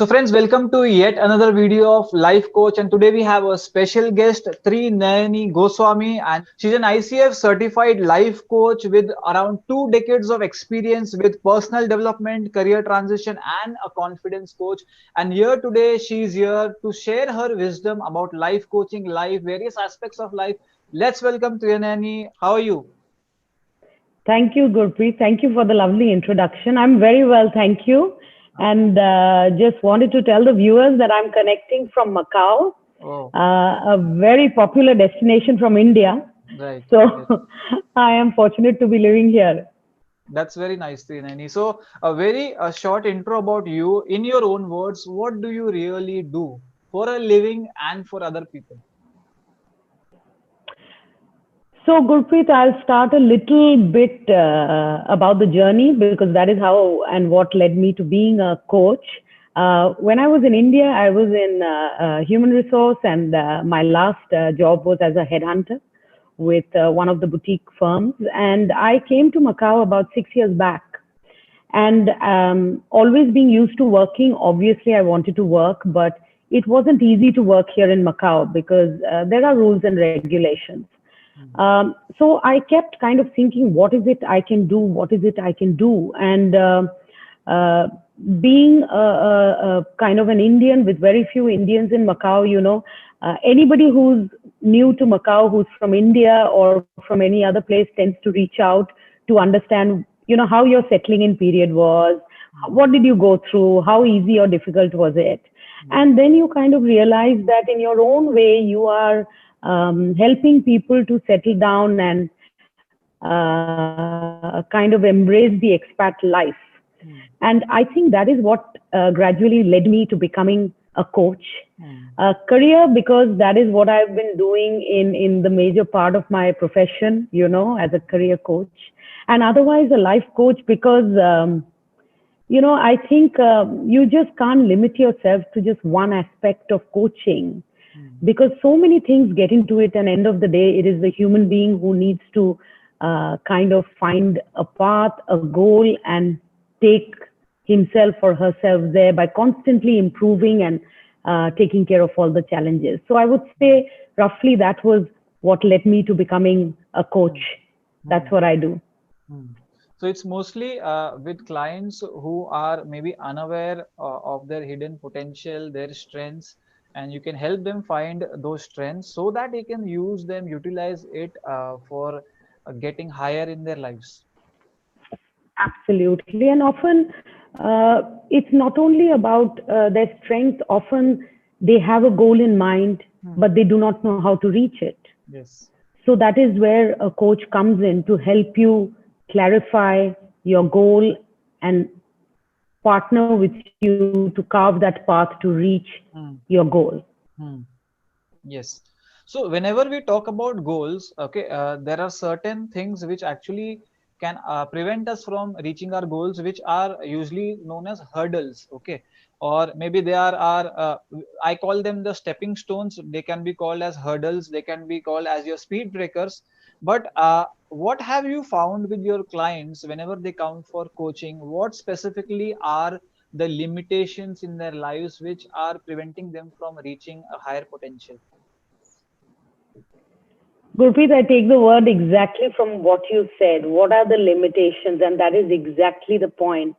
So friends, welcome to yet another video of Life Coach, and today we have a special guest, Nayani Goswami, and she's an ICF certified life coach with around 2 decades of experience with personal development, career transition, and a confidence coach. And here today, she's here to share her wisdom about life coaching, life, various aspects of life. Let's welcome Nayani. How are you? Thank you, Gurpreet. Thank you for the lovely introduction. I'm very well, thank you. And just wanted to tell the viewers that I'm connecting from Macau, Oh, a very popular destination from India. right. Yes. So I am fortunate to be living here. That's very nice, Nani. So, a very short intro about you. In your own words, what do you really do for a living and for other people? So, Gurpreet, I'll start a little bit about the journey because that is how and what led me to being a coach. When I was in India, I was in human resource, and my last job was as a headhunter with one of the boutique firms. And I came to Macau about 6 years back. And always being used to working, obviously, I wanted to work, but it wasn't easy to work here in Macau because there are rules and regulations. So I kept kind of thinking, what is it I can do? What is it I can do? And uh, being a kind of an Indian with very few Indians in Macau, anybody who's new to Macau, who's from India or from any other place, tends to reach out to understand, how your settling in period was, what did you go through, how easy or difficult was it? And then you kind of realize that in your own way, you are helping people to settle down and kind of embrace the expat life. And I think that is what gradually led me to becoming a coach. Career, because that is what I've been doing in the major part of my profession, as a career coach. And otherwise, a life coach because I think you just can't limit yourself to just one aspect of coaching because so many things get into it. And end of the day, it is the human being who needs to kind of find a path, a goal, and take himself or herself there by constantly improving and taking care of all the challenges. So I would say roughly that was what led me to becoming a coach. That's what I do. Hmm. So it's mostly with clients who are maybe unaware of their hidden potential, their strengths, and you can help them find those strengths so that they can use them, utilize it for getting higher in their lives. Absolutely. And often it's not only about their strength, often they have a goal in mind, Hmm. but they do not know how to reach it. Yes. So that is where a coach comes in to help you clarify your goal and partner with you to carve that path to reach Hmm. your goal. Hmm. Yes. So whenever we talk about goals, okay, there are certain things which actually can prevent us from reaching our goals, which are usually known as hurdles, okay, or maybe they are I call them the stepping stones. They can be called as hurdles. They can be called as your speed breakers. But what have you found with your clients whenever they come for coaching? What specifically are the limitations in their lives which are preventing them from reaching a higher potential? Gurpreet, I take the word exactly from what you said. What are the limitations? And that is exactly the point.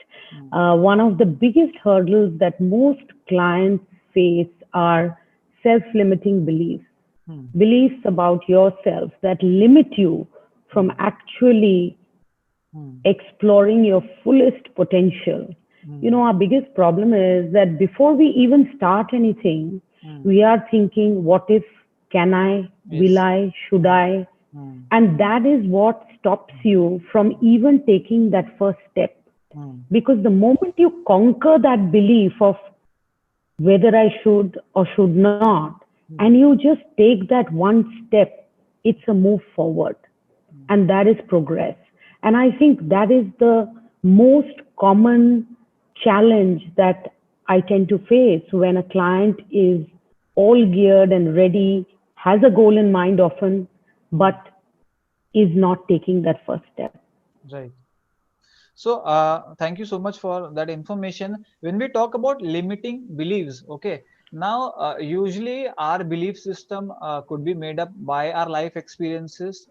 Hmm. One of the biggest hurdles that most clients face are self limiting beliefs, Hmm. beliefs about yourself that limit you from Hmm. actually Hmm. exploring your fullest potential. Hmm. Our biggest problem is that before we even start anything, Hmm. we are thinking, what if, can I, will Yes. I, should Hmm. I? Hmm. And that is what stops you from even taking that first step. Hmm. Because the moment you conquer that belief of whether I should or should not, and Hmm. you just take that one step, it's a move forward. Hmm. And that is progress. And I think that is the most common challenge that I tend to face when a client is all geared and ready, has a goal in mind often, Hmm. but is not taking that first step. Right. So thank you so much for that information. When we talk about limiting beliefs, okay, now usually our belief system could be made up by our life experiences,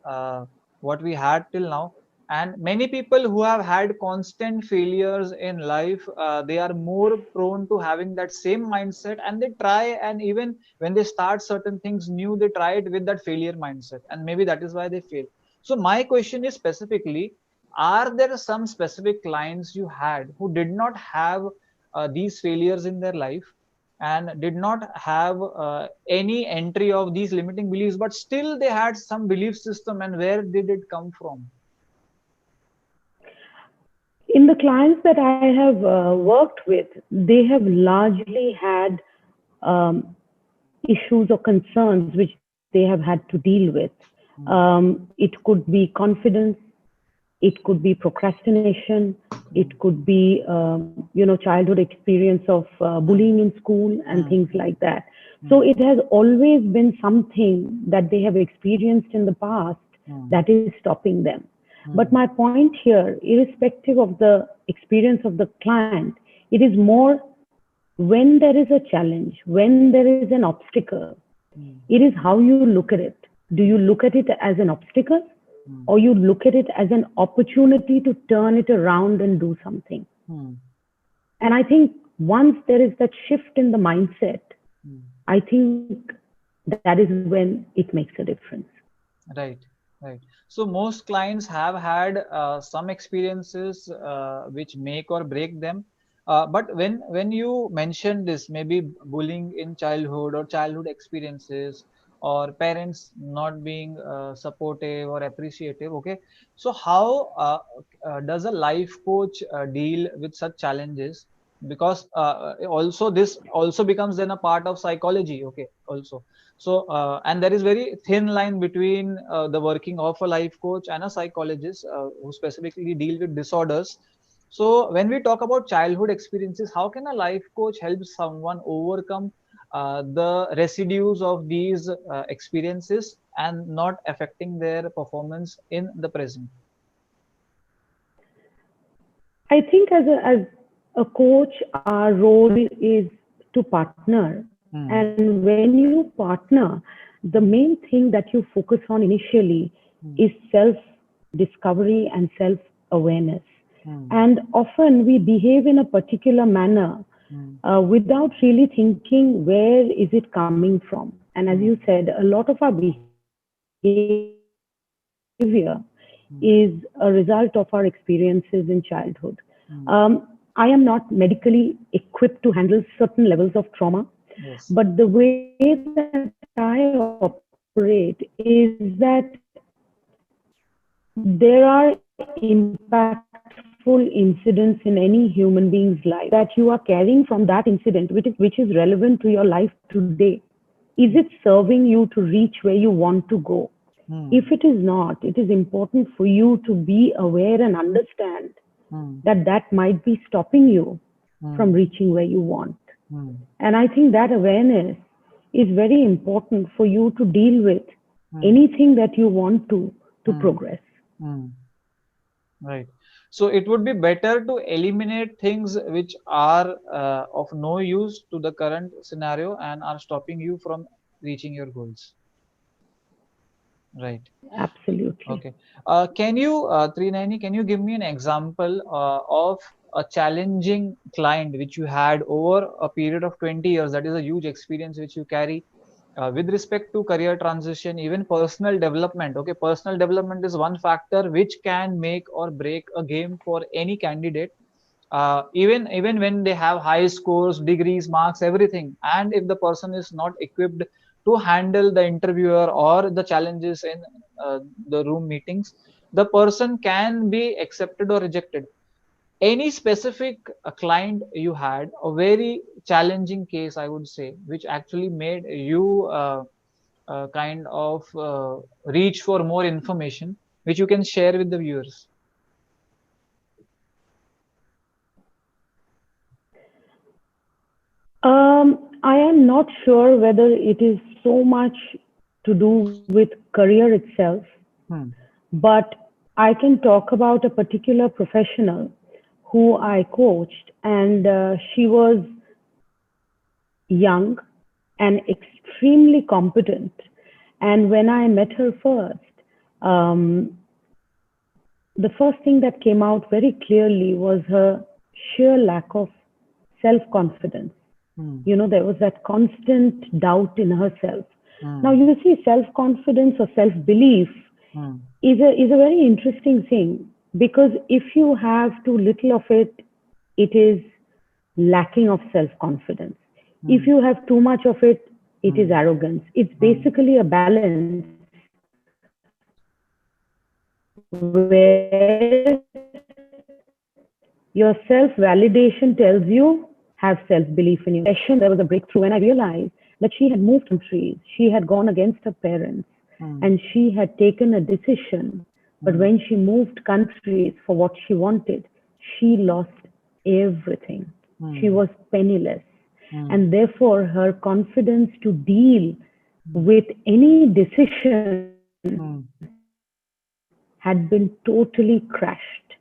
what we had till now. And many people who have had constant failures in life, they are more prone to having that same mindset, and they try, and even when they start certain things new, they try it with that failure mindset, and maybe that is why they fail. So my question is specifically, are there some specific clients you had who did not have these failures in their life and did not have any entry of these limiting beliefs, but still they had some belief system, and where did it come from? In the clients that I have worked with, they have largely had um, issues or concerns which they have had to deal with. It could be confidence, it could be procrastination, it could be childhood experience of bullying in school and things like that. So it has always been something that they have experienced in the past that is stopping them. But my point here, irrespective of the experience of the client, it is more when there is a challenge, when there is an obstacle, it is how you look at it. Do you look at it as an obstacle, or you look at it as an opportunity to turn it around and do something? And I think once there is that shift in the mindset, I think that is when it makes a difference. Right, right. So most clients have had some experiences which make or break them. But when you mentioned this, maybe bullying in childhood or childhood experiences, or parents not being supportive or appreciative, okay. So how does a life coach deal with such challenges? Because also this also becomes then a part of psychology, okay, also. So and there is very thin line between the working of a life coach and a psychologist who specifically deal with disorders. So when we talk about childhood experiences, how can a life coach help someone overcome the residues of these experiences and not affecting their performance in the present? I think as a coach, our role is to partner. And when you partner, the main thing that you focus on initially is self discovery and self awareness. And often we behave in a particular manner without really thinking where is it coming from. And as you said, a lot of our behavior is a result of our experiences in childhood. I am not medically equipped to handle certain levels of trauma, but the way Yes. that I operate is that there are impactful incidents in any human being's life that you are carrying from that incident, which is relevant to your life today. Is it serving you to reach where you want to go? If it is not, it is important for you to be aware and understand that that might be stopping you from reaching where you want. And I think that awareness is very important for you to deal with anything that you want to progress. Right. So it would be better to eliminate things which are of no use to the current scenario and are stopping you from reaching your goals. Right. Absolutely. Okay. Can you, Trinani, can you give me an example of a challenging client which you had over a period of 20 years? That is a huge experience which you carry with respect to career transition, even personal development. Okay, personal development is one factor which can make or break a game for any candidate. Even when they have high scores, degrees, marks, everything, and if the person is not equipped to handle the interviewer or the challenges in the room meetings, the person can be accepted or rejected. Any specific client you had, a very challenging case, I would say, which actually made you kind of reach for more information, which you can share with the viewers? I am not sure whether it is so much to do with career itself, Hmm. but I can talk about a particular professional who I coached, and she was young and extremely competent. And when I met her first, um, the first thing that came out very clearly was her sheer lack of self confidence. Hmm. There was that constant doubt in herself. Now, Hmm. you see, self confidence or self belief Hmm. is a very interesting thing, because if you have too little of it, it is lacking of self confidence. If Hmm. you have too much of it, it is Hmm. arrogance. It's Hmm. basically a balance where your self validation tells you have self belief in you. Session, there was a breakthrough when I realized that she had moved countries, she had gone against her parents, Hmm. and she had taken a decision. But Hmm. when she moved countries for what she wanted, she lost everything. She Hmm. was penniless. Hmm. And therefore, her confidence to deal Hmm. with any decision Hmm. had been totally crashed.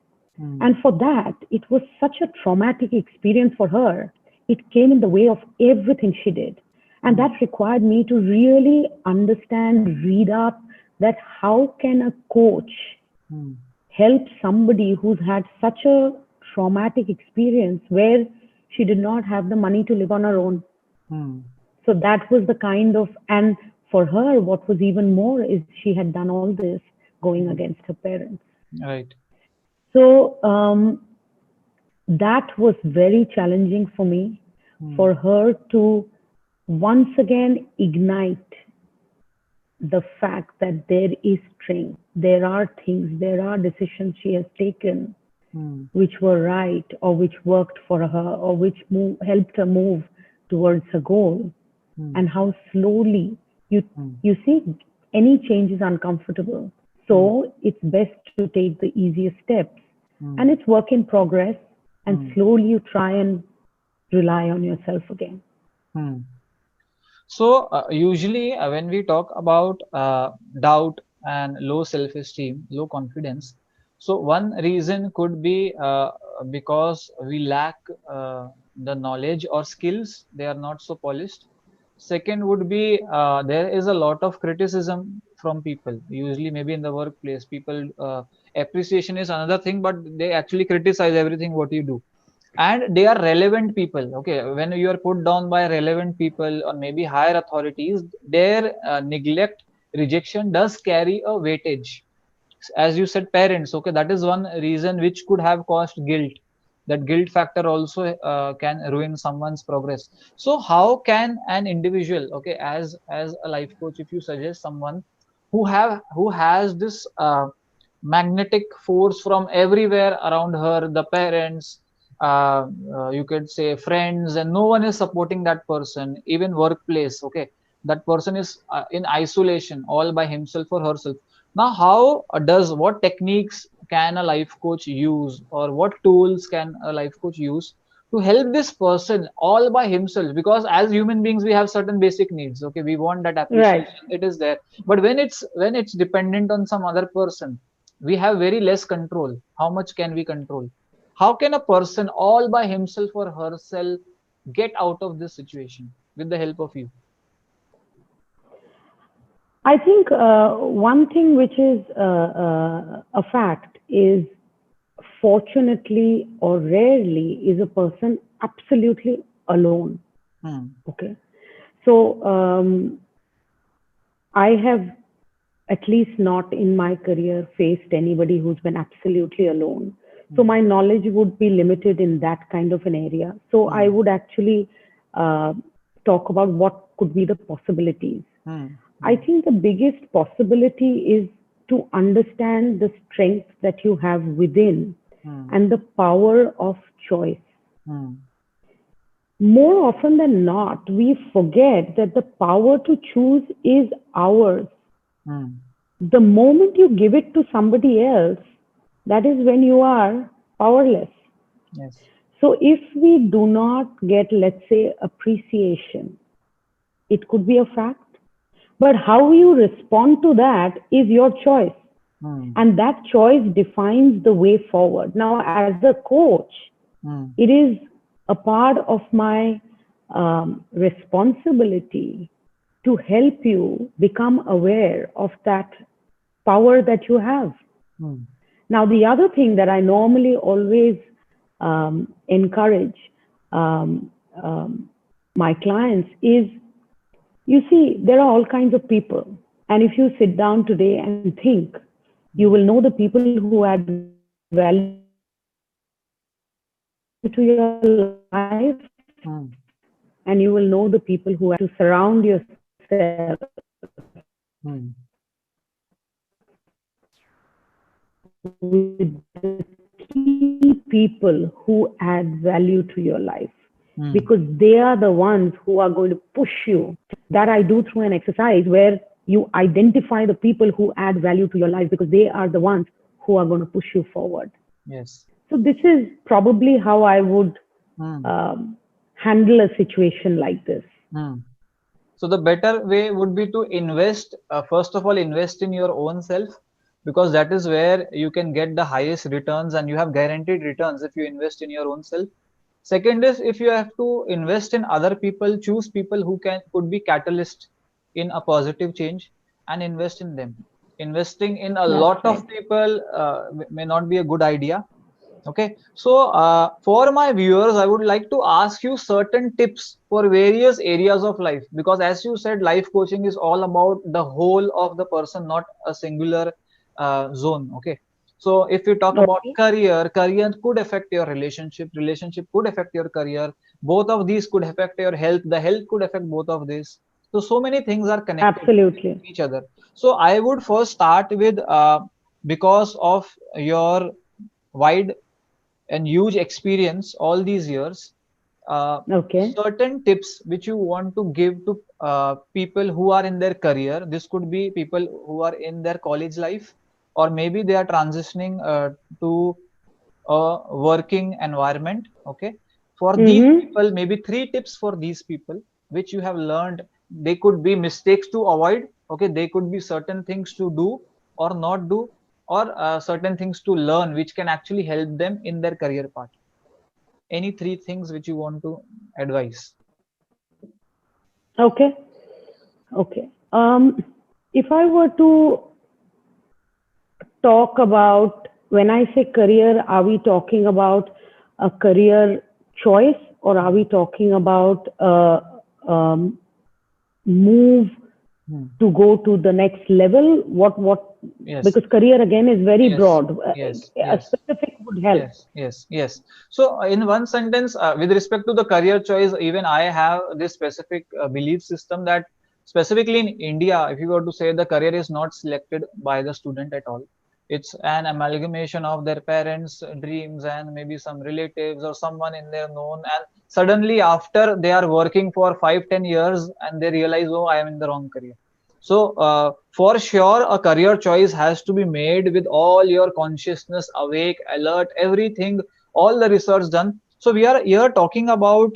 And Hmm. for that, it was such a traumatic experience for her. It came in the way of everything she did. And Hmm. that required me to really understand, read up, that how can a coach Hmm. help somebody who's had such a traumatic experience where she did not have the money to live on her own. Hmm. So that was the kind of, and for her, what was even more is she had done all this going Hmm. against her parents. Right. So that was very challenging for me, Hmm. for her to once again ignite the fact that there is strength. There are things, there are decisions she has taken Hmm. which were right or which worked for her or which helped her move towards her goal, Hmm. and how slowly you Hmm. you see any change is uncomfortable. Hmm. So it's best to take the easiest steps. And Hmm. it's work in progress, and Hmm. slowly you try and rely on yourself again. Hmm. So, usually when we talk about doubt and low self-esteem, low confidence, so one reason could be because we lack the knowledge or skills, they are not so polished. Second would be there is a lot of criticism from people, usually maybe in the workplace. People appreciation is another thing, but they actually criticize everything what you do, and they are relevant people. Okay, when you are put down by relevant people or maybe higher authorities, their neglect, rejection does carry a weightage. As you said, parents, okay, that is one reason which could have caused guilt. That guilt factor also can ruin someone's progress. So how can an individual, okay, as a life coach, if you suggest someone who has this magnetic force from everywhere around her, the parents, you could say friends, and no one is supporting that person, even workplace, okay, that person is in isolation all by himself or herself. Now how does, what techniques can a life coach use, or what tools can a life coach use to help this person all by himself? Because as human beings we have certain basic needs, okay, we want that Right. appreciation, it is there. But when it's dependent on some other person, we have very less control. How much can we control? How can a person all by himself or herself get out of this situation with the help of you? I think one thing which is a fact is, fortunately or rarely, is a person absolutely alone. Hmm. Okay. So I have, at least not in my career, faced anybody who's been absolutely alone. So Hmm. my knowledge would be limited in that kind of an area. So I Hmm. would actually uh, talk about what could be the possibilities. Hmm. I Hmm. think the biggest possibility is to understand the strength that you have within Hmm. and the power of choice. Hmm. More often than not, we forget that the power to choose is ours. Hmm. The moment you give it to somebody else, that is when you are powerless. Yes. So if we do not get, let's say, appreciation, it could be a fact, but how you respond to that is your choice. Hmm. And that choice defines the way forward. Now, as a coach, Hmm. it is a part of my responsibility to help you become aware of that power that you have. Hmm. Now, the other thing that I normally always encourage um, um, my clients is, you see, there are all kinds of people. And if you sit down today and think, you will Hmm. know the people who add value to your life, and you will know the Hmm. people who add value to your life. And you have to surround yourself Hmm. with the key people who add value to your life, Hmm. because they are the ones who are going to push you. That I do through an exercise where you identify the people who add value to your life, because they are the ones who are going to push you forward. Yes. So this is probably how I would Hmm. um, handle a situation like this. Hmm. So the better way would be to invest, first of all, invest in your own self, because that is where you can get the highest returns and you have guaranteed returns if you invest in your own self. Second is, if you have to invest in other people, choose people who could be catalyst in a positive change and invest in them. Investing in a That's lot right. of people may not be a good idea. Okay, so for my viewers, I would like to ask you certain tips for various areas of life, because as you said, life coaching is all about the whole of the person, not a singular zone. Okay, so if you talk about Okay. career, career could affect your relationship, relationship could affect your career, both of these could affect your health, the health could affect both of these. So many things are connected with Absolutely. each other. So I would first start with because of your wide and huge experience all these years, Okay. certain tips which you want to give to people who are in their career. This could be people who are in their college life, or maybe they are transitioning to a working environment. Okay, for these Mm-hmm. people, maybe three tips for these people which you have learned. They could be mistakes to avoid. Okay, they could be certain things to do or not do, or certain things to learn which can actually help them in their career path. Any three things which you want to advise? Okay. Okay. If I were to talk about, when I say career, are we talking about a career choice, or are we talking about a move Hmm. to go to the next level? What? Yes, Because career again is very yes, broad. yes, A yes. specific would help. Yes, yes, yes. So, in one sentence, with respect to the career choice, even I have this specific belief system that specifically in India, if you were to say, the career is not selected by the student at all. It's an amalgamation of their parents' dreams and maybe some relatives or someone in their known. And suddenly, after they are working for 5, 10 years, and they realize, oh, I am in the wrong career. So, for sure, a career choice has to be made with all your consciousness awake, alert, everything, all the research done. So, we are here talking about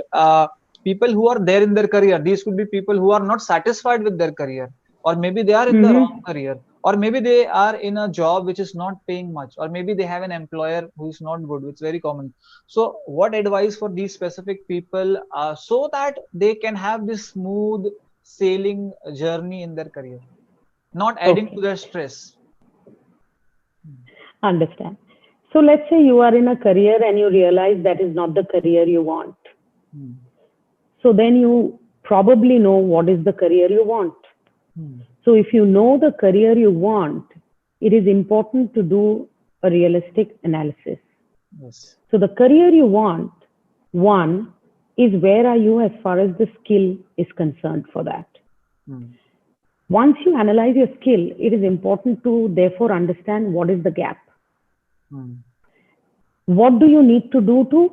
people who are there in their career. These could be people who are not satisfied with their career, or maybe they are in the wrong Mm-hmm. career, or maybe they are in a job which is not paying much, or maybe they have an employer who is not good. It's very common. So, what advice for these specific people so that they can have this smooth sailing journey in their career, not adding to Okay. their stress? Understand. So let's say you are in a career and you realize that is not the career you want. Hmm. So then you probably know what is the career you want. Hmm. So if you know the career you want, it is important to do a realistic analysis. Yes. So the career you want, one, is where are you as far as the skill is concerned for that. Hmm. Once you analyze your skill, it is important to therefore understand what is the gap. Hmm. What do you need to do to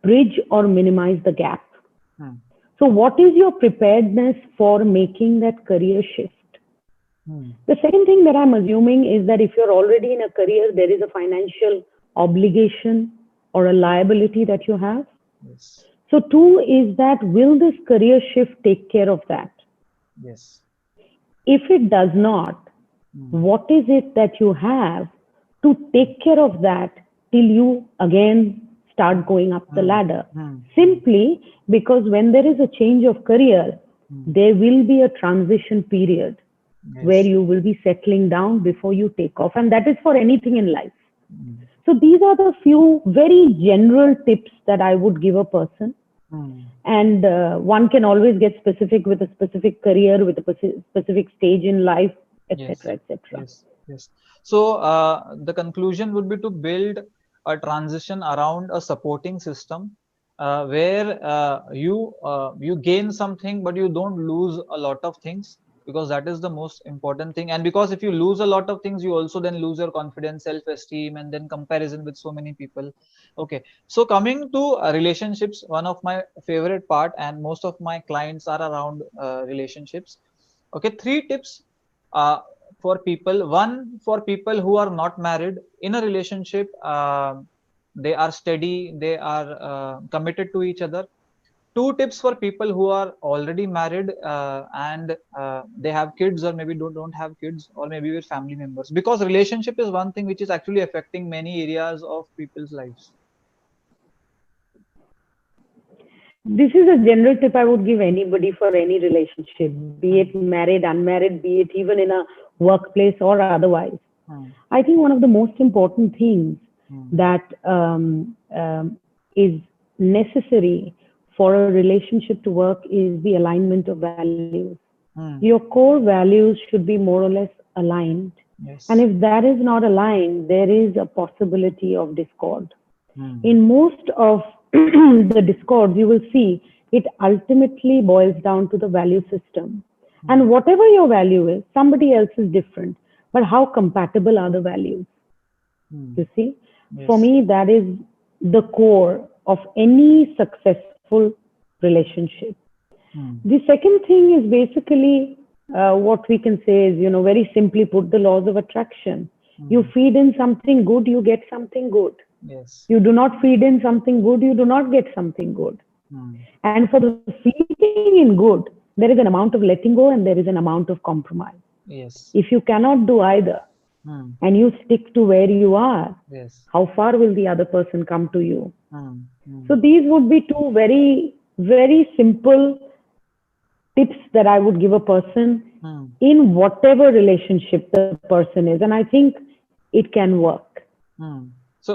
bridge or minimize the gap? Hmm. So, what is your preparedness for making that career shift? Hmm. The second thing that I'm assuming is that if you're already in a career, there is a financial obligation or a liability that you have. Yes. So, two is that will this career shift take care of that? Yes. If it does not, Hmm. What is it that you have to take care of that till you again start going up the Hmm. ladder? Hmm. Hmm. Simply because when there is a change of career, Hmm. there will be a transition period where Yes. you will be settling down before you take off. And that is for anything in life. Hmm. So these are the few very general tips that I would give a person. Hmm. And one can always get specific with a specific career, with a specific stage in life, Yes, etc., etc. yes, yes. So the conclusion would be to build a transition around a supporting system where you gain something, but you don't lose a lot of things, because that is the most important thing. And because if you lose a lot of things, you also then lose your confidence, self-esteem, and then comparison with so many people. Okay. So coming to relationships, one of my favorite part, and most of my clients are around relationships. Okay, three tips uh, for people. One, for people who are not married in a relationship, they are steady, they are committed to each other. Two tips for people who are already married and they have kids, or maybe don't have kids, or maybe with family members, because relationship is one thing which is actually affecting many areas of people's lives. This is a general tip I would give anybody for any relationship, be it Hmm. married, unmarried, be it even in a workplace or otherwise. Hmm. I think one of the most important things Hmm. that is necessary for a relationship to work is the alignment of values. Your Hmm. core values should be more or less aligned. And Yes. if that is not aligned, there is a possibility of discord. Hmm. In most of the discords, you will see it ultimately boils down to the value system. Hmm. And whatever your value is, somebody else is different. But how compatible are the values? Hmm. You see? For Yes. me, that is the core of any successful relationship. Hmm. The second thing is basically what we can say is, very simply put, the laws of attraction. You Hmm. feed in something good, you get something good. Yes. You do not feed in something good, you do not get something good. Hmm. And for the feeding in good, there is an amount of letting go and there is an amount of compromise. Yes. If you cannot do either Hmm. and you stick to where you are, Yes. how far will the other person come to you? Hmm. So Hmm. these would be two very, very simple tips that I would give a person Hmm. in whatever relationship the person is. And I think it can work. Hmm. So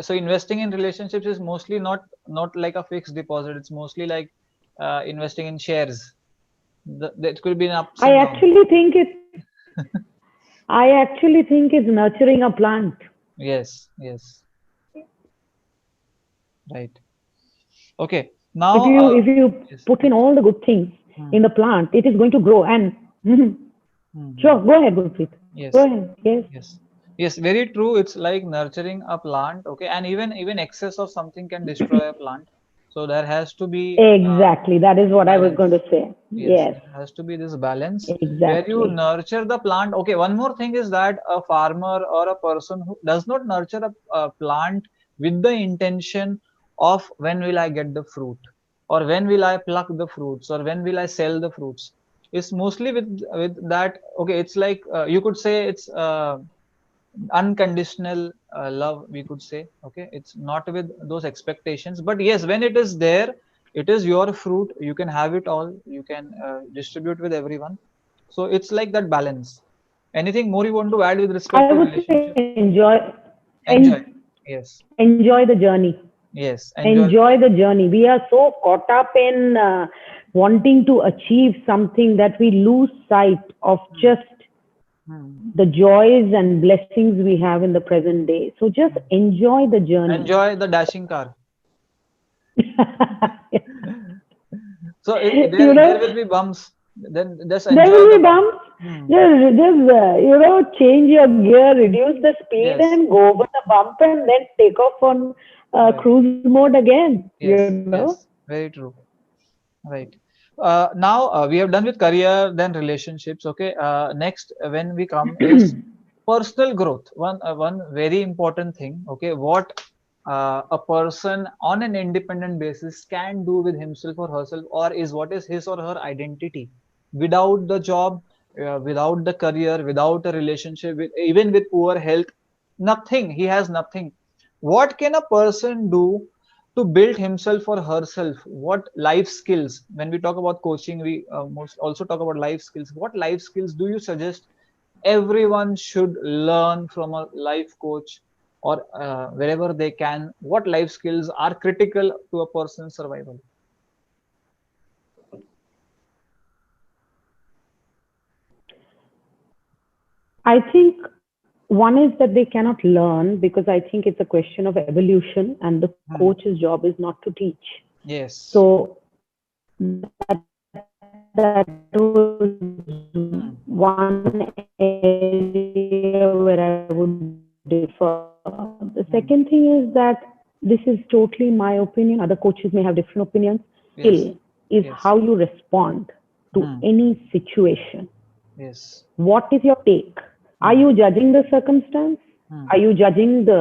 so investing in relationships is mostly not like a fixed deposit. It's mostly like investing in shares. That could be in ups I and downs. actually think it's I actually think it's nurturing a plant. Yes, yes, right. Okay. If Now, you if you yes, put in yes. all the good things Hmm. in the plant, it is going to grow. And Hmm. Hmm. sure, go ahead, Gurpreet. Go Yes. ahead. Yes. Yes. Yes, very true. It's like nurturing a plant, okay, and even excess of something can destroy a plant. So there has to be Exactly. That is what I was going balance. to say. Yes, Yes. there has to be this balance where you Exactly. nurture the plant. Okay, one more thing is that a farmer or a person who does not nurture a plant with the intention of when will I get the fruit, or when will I pluck the fruits, or when will I sell the fruits. It's mostly with that. Okay, it's like you could say it's unconditional love, we could say. Okay, it's not with those expectations, but yes, when it is there, it is your fruit, you can have it all, you can distribute with everyone. So it's like that balance. Anything more you want to add with respect I to would say relationship? Enjoy. Yes, enjoy the journey. yes, enjoy. Enjoy the journey. We are so caught up in wanting to achieve something that we lose sight of Hmm, just hmm, the joys and blessings we have in the present day. So just hmm. enjoy the journey. Enjoy the dashing car. So you there know, will be bumps, then just there enjoy will the be bump. bumps. Hmm. Just change your gear, reduce the speed, Yes, and go over the bump, and then take off on right. cruise mode again. Yes, yes, very true. Right. Now we have done with career, then relationships. Okay. Next, when we come is personal growth. One very important thing. Okay, what a person on an independent basis can do with himself or herself, or is what is his or her identity without the job. without the career, without a relationship, even with poor health, nothing. He has nothing. What can a person do to build himself or herself? What life skills? When we talk about coaching, we most also talk about life skills. What life skills do you suggest everyone should learn from a life coach, or wherever they can? What life skills are critical to a person's survival? I think one is that they cannot learn because I think it's a question of evolution, and the Hmm. coach's job is not to teach. Yes. So that was Hmm. one area where I would differ. The second thing is that this is totally my opinion. Other coaches may have different opinions. Skill Yes. is how you Yes. respond to Hmm. any situation. Yes. What is your take? Are Hmm. you judging the circumstance? Hmm. Are you judging the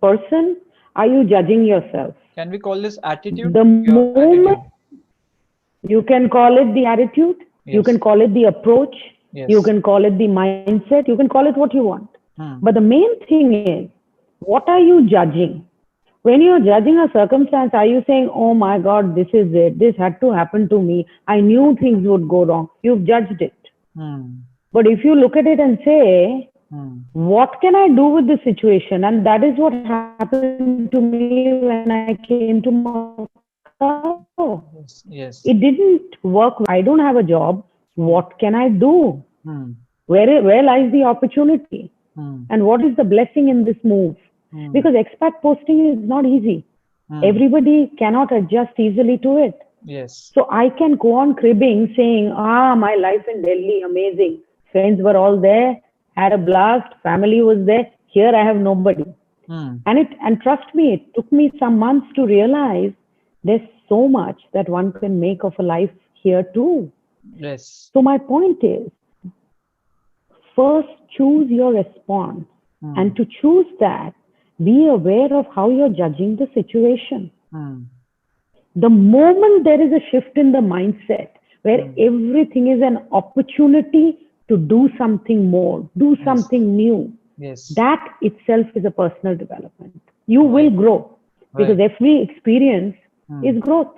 person? Are you judging yourself? Can we call this attitude? The Your moment attitude. you can call it the attitude, you can Yes. call it the approach, you Yes. can call it the mindset, you can call it what you want. Hmm. But the main thing is, what are you judging? When you're judging a circumstance, are you saying, oh my God, this is it, this had to happen to me, I knew things would go wrong? You've judged it. Hmm. But if you look at it and say, Hmm. what can I do with this situation? And that is what happened to me when I came to Macau. It didn't work well. Yes. I don't Yes. have a job. What can I do? Hmm. Where, where lies the opportunity? And what is the Hmm. blessing in this move? Because expat Hmm. posting is not easy. Hmm. Everybody cannot adjust easily to it. Yes. So I can go on cribbing saying, my life in Delhi, amazing. Friends were all there, had a blast, family was there. Here I have nobody. Hmm. And trust me, it took me some months to realize there's so much that one can make of a life here too. Yes. So my point is, first choose your response. And Hmm. to choose that, be aware of how you're judging the situation. Hmm. The moment there is a shift in the mindset where Hmm. everything is an opportunity to do something more, do Yes. something new, Yes. that itself is a personal development. You will Right. grow because Right. every experience Hmm. is growth.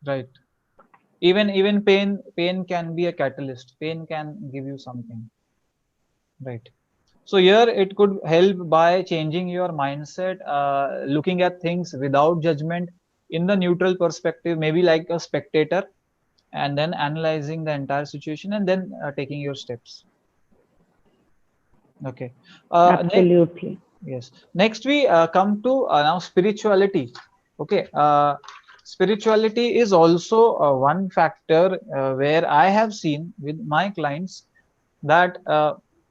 Right. Even pain can be a catalyst. Pain can give you something. Right. So here it could help by changing your mindset, looking at things without judgment in the neutral perspective, maybe like a spectator, and then analyzing the entire situation and then taking your steps. Okay. Next, Absolutely. yes. Next we come to now spirituality. Okay. Spirituality is also one factor where I have seen with my clients that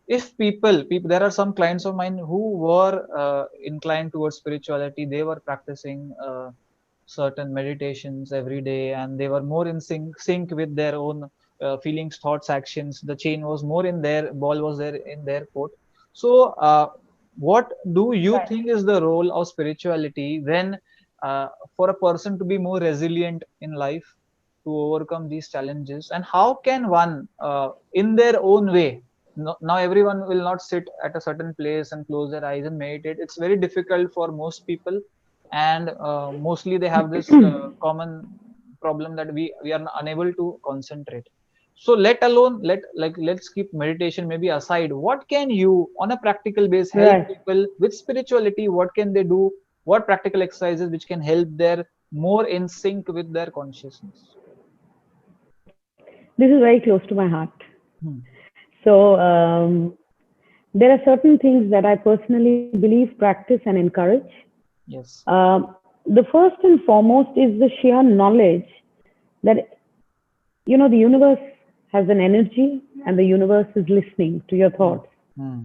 if people, there are some clients of mine who were inclined towards spirituality. They were practicing certain meditations every day, and they were more in sync with their own feelings, thoughts, actions. The chain was more in their ball was there in their court. So what do you Right. think is the role of spirituality when for a person to be more resilient in life, to overcome these challenges, and how can one in their own way, now everyone will not sit at a certain place and close their eyes and meditate. It's very difficult for most people, and mostly they have this common problem that we are unable to concentrate. So let alone let's keep meditation maybe aside. What can you on a practical base help Right. people with spirituality? What can they do? What practical exercises which can help their more in sync with their consciousness? This is very close to my heart. Hmm. So, there are certain things that I personally believe, practice, and encourage. Yes. The first and foremost is the sheer knowledge that, the universe has an energy and the universe is listening to your Hmm. thoughts. Hmm.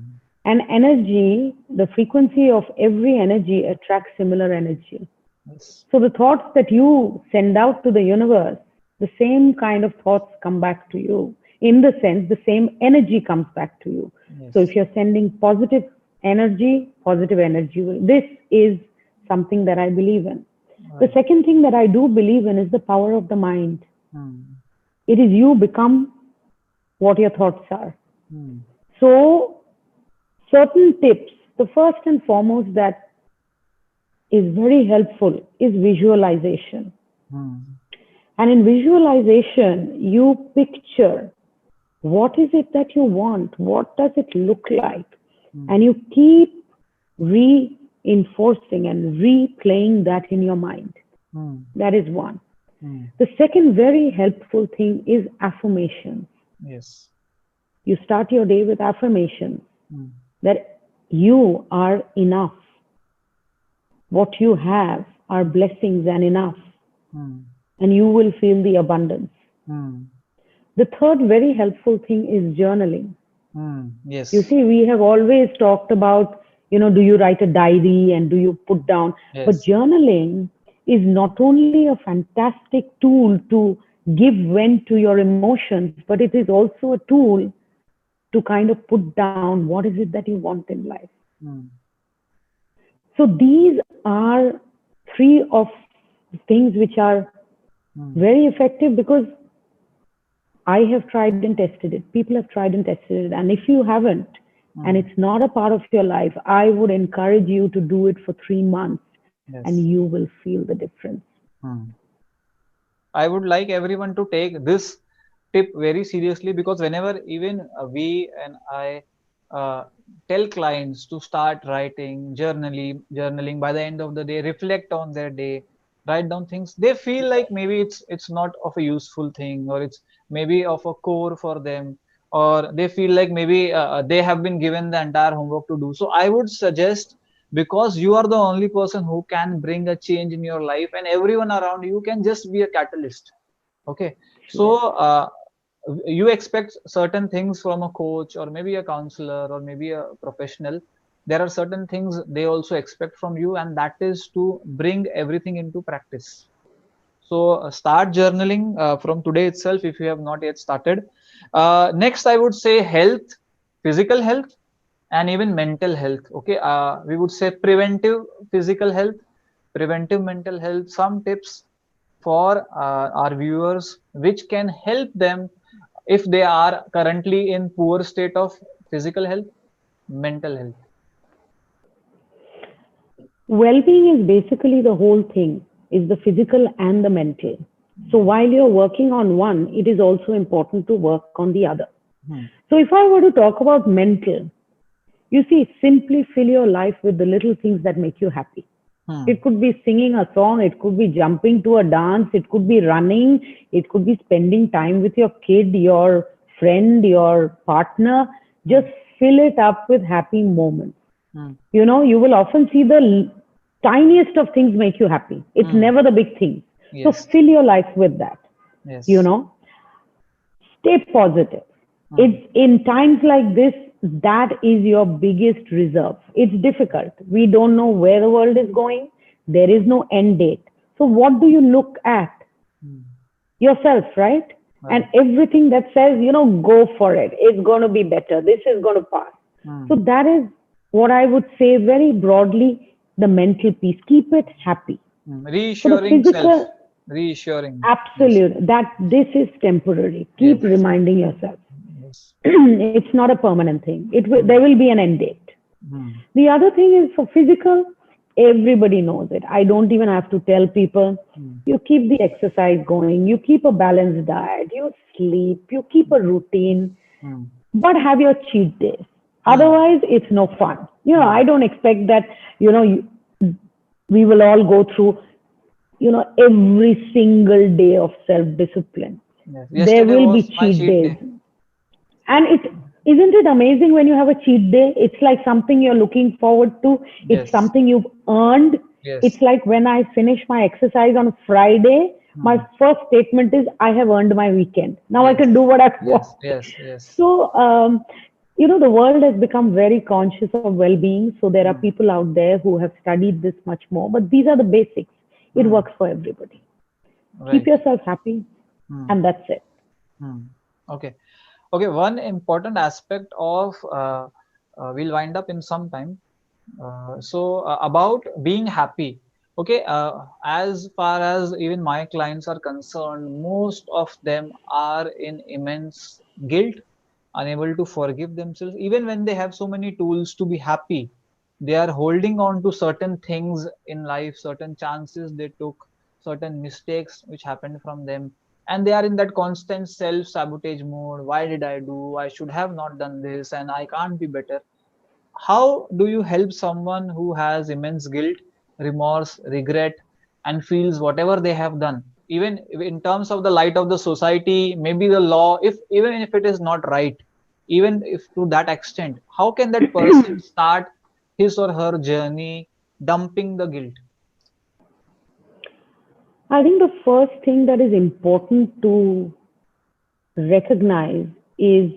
And energy, the frequency of every energy attracts similar energy. Yes. So the thoughts that you send out to the universe, the same kind of thoughts come back to you. In the sense, the same energy comes back to you. So if Yes. you're sending positive energy will. This is something that I believe in. The Right. second thing that I do believe in is the power of the mind. Hmm. It is you become what your thoughts are. Hmm. So, certain tips. The first and foremost that is very helpful is visualization. Hmm. And in visualization, you picture what is it that you want? What does it look like? And Hmm. you keep reinforcing and replaying that in your mind. Hmm. That is one. Hmm. The second very helpful thing is affirmation. Yes. You start your day with affirmation Hmm. that you are enough. What you have are blessings and enough, Hmm. and you will feel the abundance. Hmm. The third very helpful thing is journaling. Hmm. You Yes. see, we have always talked about, do you write a diary and do you put down? But Yes. journaling is not only a fantastic tool to give vent to your emotions, but it is also a tool to kind of put down what is it that you want in life. Hmm. So these are three of things which are Hmm. very effective because I have tried and tested it. People have tried and tested it. And if you haven't, and Hmm. it's not a part of your life, I would encourage you to do it for 3 months and Yes. you will feel the difference. Hmm. I would like everyone to take this tip very seriously, because whenever even we and I uh, tell clients to start writing, journaling by the end of the day, reflect on their day, write down things, they feel like maybe it's not of a useful thing, or it's maybe of a core for them, or they feel like maybe they have been given the entire homework to do. So I would suggest, because you are the only person who can bring a change in your life, and everyone around you can just be a catalyst. Okay. So Yes. you expect certain things from a coach, or maybe a counselor, or maybe a professional. There are certain things they also expect from you, and that is to bring everything into practice. So start journaling from today itself if you have not yet started. Next, I would say health, physical health, and even mental health. Okay, we would say preventive physical health, preventive mental health. Some tips for our viewers which can help them if they are currently in poor state of physical health, mental health. Well-being is basically the whole thing, is the physical and the mental. So Hmm. while you're working on one, it is also important to work on the other. Hmm. So if I were to talk about mental, you see, simply fill your life with the little things that make you happy. Hmm. It could be singing a song, it could be jumping to a dance, it could be running, it could be spending time with your kid, your friend, your partner. Hmm. Just fill it up with happy moments. Hmm. You will often see the tiniest of things make you happy. It's Hmm. never the big things. So Yes. fill your life with that. You Yes. know, stay positive. Hmm. It's in times like this that is your biggest reserve. It's difficult. We don't know where the world is going. There is no end date. So what do you look at? Hmm. Yourself, right? And Right. everything that says, go for it. It's going to be better. This is going to pass. So Hmm. that is what I would say very broadly, the mental piece. Keep it happy. Hmm. For the Reassuring self. physical, Reassuring. Yes. absolute, that this is temporary. Keep Yes. reminding yourself. Yes. It's not a permanent thing. There Hmm. will be an end date. Hmm. The other thing is for physical, everybody knows it. I don't even have to tell people. Hmm. You keep the exercise going, you keep a balanced diet, you sleep, you keep a routine, Hmm. but have your cheat days. Hmm. Otherwise, it's no fun. Hmm. I don't expect that, we will all go through, every single day of self discipline. Yes. There Yesterday will be was my cheat cheat days. day. And isn't it amazing when you have a cheat day? It's like something you're looking forward to. It's Yes. something you've earned. It's Yes. like when I finish my exercise on Friday, my Hmm. first statement is, I have earned my weekend. Now I can Yes. do what I Yes. want. Yes. Yes. So, the world has become very conscious of well being. So there are Hmm. people out there who have studied this much more. But these are the basics. It Hmm. works for everybody. Keep Right. yourself happy, Hmm. and that's it. Hmm. Okay. Okay. One important aspect of we'll wind up in some time. About being happy. Okay. As far as even my clients are concerned, most of them are in immense guilt, unable to forgive themselves, even when they have so many tools to be happy. They are holding on to certain things in life, certain chances they took, certain mistakes which happened from them, and they are in that constant self sabotage mode. Why did I do? I should have not done this, and I can't be better. How do you help someone who has immense guilt, remorse, regret, and feels whatever they have done, even in terms of the light of the society, maybe the law, if even if it is not right, even if to that extent, how can that person start his or her journey dumping the guilt? I think the first thing that is important to recognize is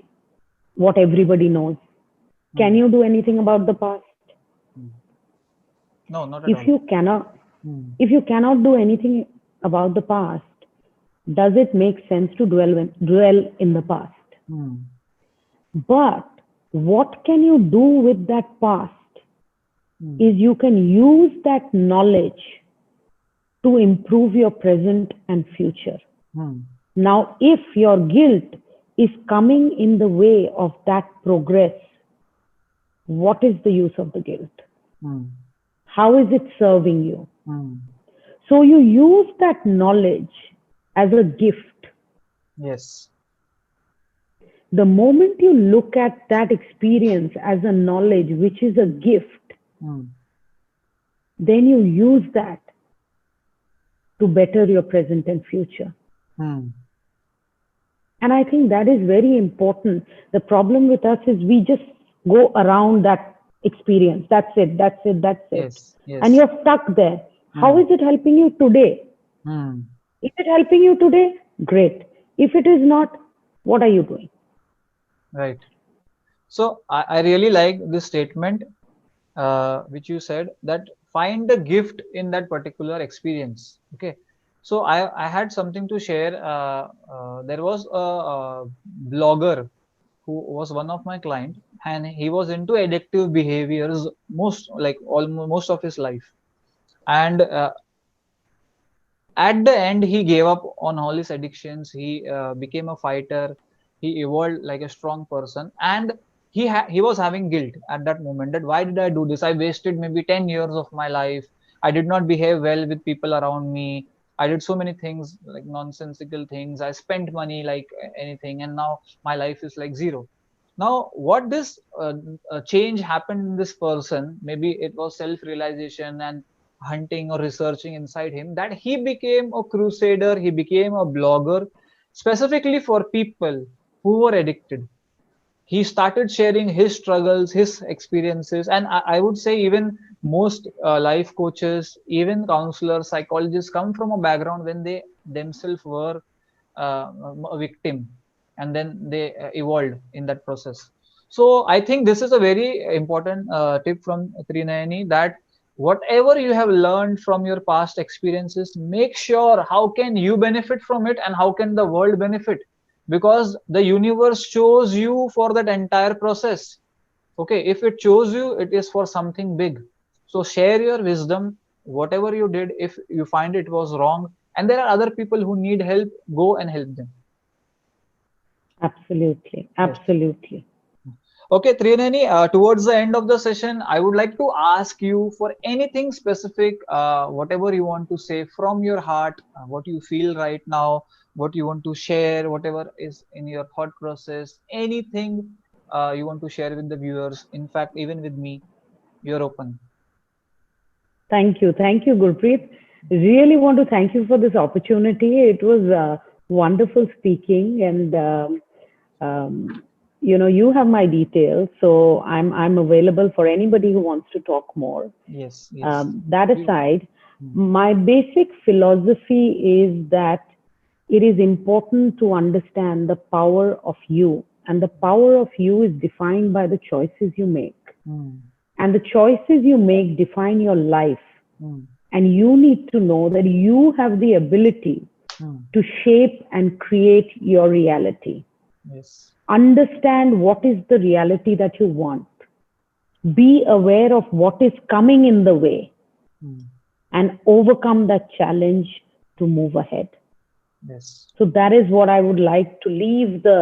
what everybody knows. Can Hmm. you do anything about the past? Hmm. No, not at If all. you cannot, Hmm. if you cannot do anything about the past, does it make sense to dwell in the past? Hmm. But what can you do with that past Hmm. is you can use that knowledge to improve your present and future. Hmm. Now, if your guilt is coming in the way of that progress, what is the use of the guilt? Hmm. How is it serving you? Hmm. So you use that knowledge as a gift. Yes. The moment you look at that experience as a knowledge, which is a gift, Hmm. then you use that to better your present and future. Hmm. And I think that is very important. The problem with us is we just go around that experience. That's it, that's it, that's it. Yes. And Yes. you're stuck there. How Hmm. is it helping you today? Hmm. If it helping you today, great. If it is not, what are you doing? Right. So I really like this statement which you said, that find the gift in that particular experience. Okay. So I had something to share. There was a blogger who was one of my client, and he was into addictive behaviors most, like almost most of his life. And at the end, he gave up on all his addictions. He became a fighter. He evolved like a strong person, and he was having guilt at that moment, that why did I do this? I wasted maybe 10 years of my life. I did not behave well with people around me. I did so many things, like nonsensical things. I spent money like anything, and now my life is like zero. Now what this change happened in this person, maybe it was self realization and hunting or researching inside him, that he became a crusader, he became a blogger specifically for people who were addicted. He started sharing his struggles, his experiences, and I would say even most life coaches, even counselors, psychologists come from a background when they themselves were a victim, and then they evolved in that process. So I think this is a very important tip from Trinayani, that whatever you have learned from your past experiences, make sure how can you benefit from it and how can the world benefit, because the universe chose you for that entire process. Okay, if it chose you, it is for something big. So share your wisdom, whatever you did, if you find it was wrong, and there are other people who need help, go and help them. Absolutely, Yes. absolutely. Okay, Trinani, towards the end of the session, I would like to ask you for anything specific, whatever you want to say from your heart, what you feel right now, what you want to share, whatever is in your thought process, anything you want to share with the viewers, in fact, even with me, you're open. Thank you, Gurpreet. Really want to thank you for this opportunity. It was wonderful speaking, and um, you have my details, so I'm available for anybody who wants to talk more. Yes, yes. That We- aside, Hmm. my basic philosophy is that it is important to understand the power of you, and the power of you is defined by the choices you make. Hmm. And the choices you make define your life. Hmm. And you need to know that you have the ability Hmm. to shape and create your reality. Yes. Understand what is the reality that you want. Be aware of what is coming in the way Hmm. and overcome that challenge to move ahead. Yes. So that is what I would like to leave the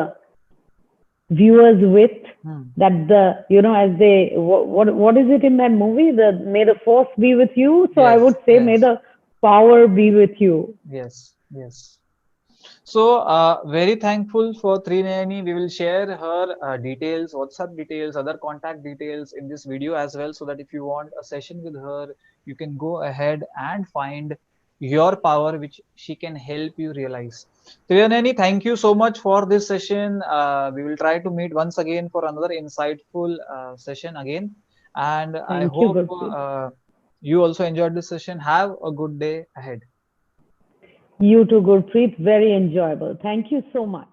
viewers with, Hmm. that as they, what is it in that movie, the may the force be with you. So I would Yes, say may yes, the power be with you. yes, yes. So, very thankful for Trinayani. We will share her details, WhatsApp details, other contact details in this video as well, so that if you want a session with her, you can go ahead and find your power, which she can help you realize. Trinayani, thank you so much for this session. We will try to meet once again for another insightful session again. And I Thank you, hope Gurpreet. you also enjoyed this session. Have a good day ahead. You too, Gurpreet. Very enjoyable. Thank you so much.